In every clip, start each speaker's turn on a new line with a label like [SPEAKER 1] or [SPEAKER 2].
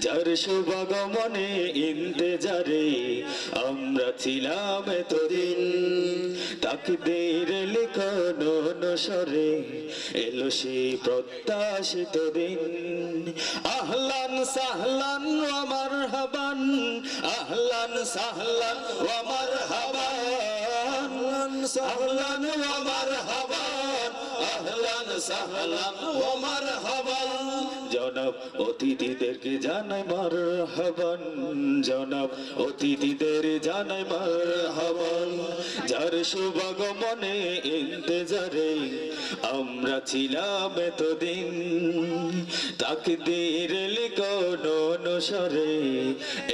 [SPEAKER 1] যার শুভাগমনে ইন্তেজারে আমরা ছিলাম এতদিন, তাকদীর লিখনো অনুসারে এলো সেই প্রত্যাশিত দিন। আহলান সাহলান ওয়া মারহাবান, আহলান সাহলান ওয়া মারহাবান, সাহলান ওয়া মারহাবান, আহলান সাহলান ওয়া মারহাবান। জনাব অতিথিদেরকে জানাই মারহাবান, জনাব অতিথিদের জানাই মারহাবান। যার শুভাগমনে ইন্তেজারে আমরা ছিলাম এতদিন, তাকদীর লিখনো অনুসারে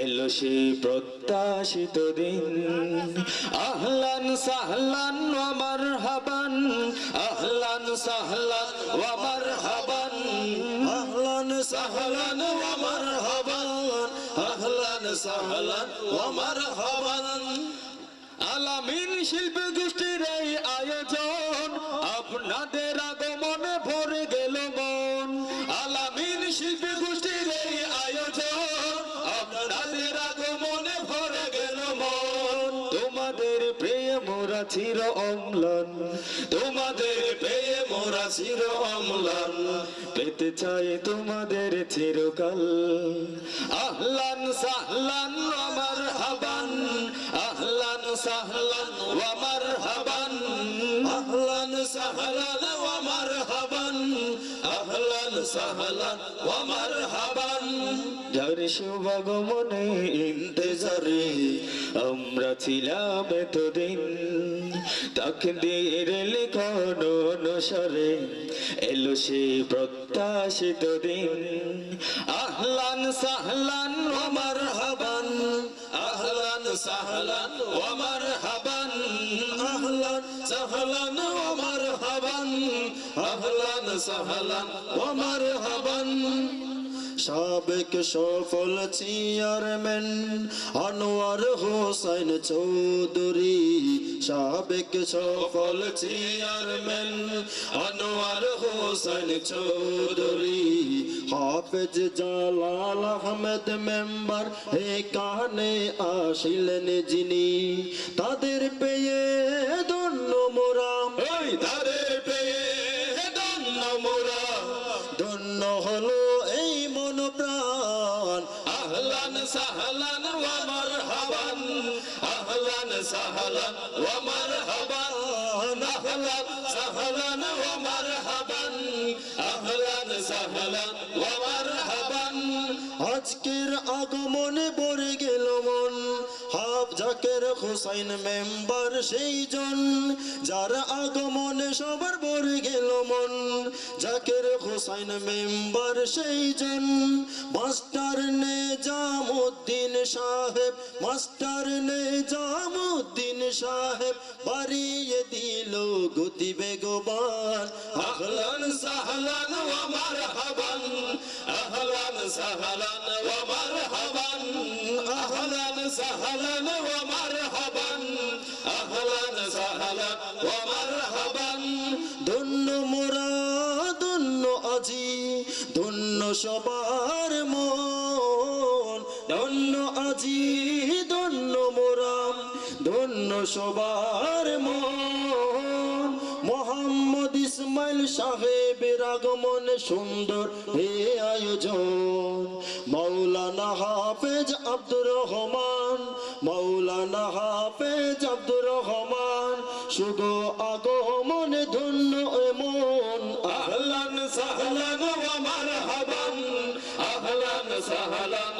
[SPEAKER 1] এলো সেই প্রত্যাশিত দিন। আহলান সাহলান ওয়া মারহাবান, আহলান সাহলান ওয়া মারহাবান, আহলান সাহলান ওয়া মারহাবান, আহলান সাহলান ওয়া মারহাবান। আলামিন শিল্পী গোষ্ঠীর এই আয়োজন, আপনাদের আগমনে ভরে গেল মন। আলামিন শিল্পী গোষ্ঠীর এই আয়োজন, আপনাদের আগমনে ভরে গেল মন। তোমাদের প্রিয় মোরা চির অম্লান, তোমাদের প্রিয় মোরা চির অম্লান, পেতে চাই তোমাদের চিরকাল। আহলান সাহলান ওয়া মারহাবান, আহলান সাহলান ওয়া মারহাবান, আহলান সাহলান ওয়া মারহাবান, আহলান সাহলান ওয়া মারহাবান। যার শুভাগমনে ইন্তেজারে আমরা ছিলাম এতদিন, তাকদীর লিখনো অনুসারে এলো সেই প্রত্যাশিত দিন। আহলান সাহলান ওয়া মারহাবান, আহলান সাহলান ওয়া মারহাবান, আহলান সাহলান ওয়া মারহাবান, আহলান সাহলান ওয়া মারহাবান। সাবেক সফল চেয়ারম্যান আনোয়ার হোসেন চৌধুরী, সাবেক সফল চেয়ারম্যান আনোয়ার হোসেন চৌধুরী, হাফেজ জালাল আহমেদ মেম্বার এখানে আসিলেন যিনি, তাদের পেয়ে ধন্য মোরা, তাদের পেয়ে ধন্য মোরা, ধন্য হলো এই মন প্রাণ। আহলান সাহলান ওয়া মারহাবান, আহলান সাহলান ওয়া মারহাবান, আহলান সাহলান ওয়া মারহাবান, আহলান সাহলান ওয়া মারহাবান। আজকের আগমনে ভরে গেল মন, হাফ জাকের হোসেন মেম্বার সেই জন, যার আগমনে সবার ভরে গেল মন। জাকের হোসেন মেম্বার সেই জন, মাস্টার নিজামউদ্দিন সাহেব, মাস্টার নিজামউদ্দিন সাহেব বাড়িয়ে দিল গতি বেগবান। আহলান সাহলান ওয়া মারহাবান, আহলান সাহলান ওয়া মারহাবান, আহলান সাহলান ওয়া মারহাবান, আহলান সাহলান ওয়া মারহাবান। ধন্য মোরা ধন্য আজি, ধন্য সবার মন, ধন্য আজি ধন্য মোরা, ধন্য সবার মন। মোহাম্মদ ইসমাইল সাহেবের আগমনে সুন্দর হে আয়োজন, মাওলানা হাফেজ আব্দুর রহমান, মাওলানা হাফেজ আব্দুর রহমান, শুভ আগমনে ধন্য এমন। আহলান সাহলান ওয়া মারহাবান, আহলান সাহলান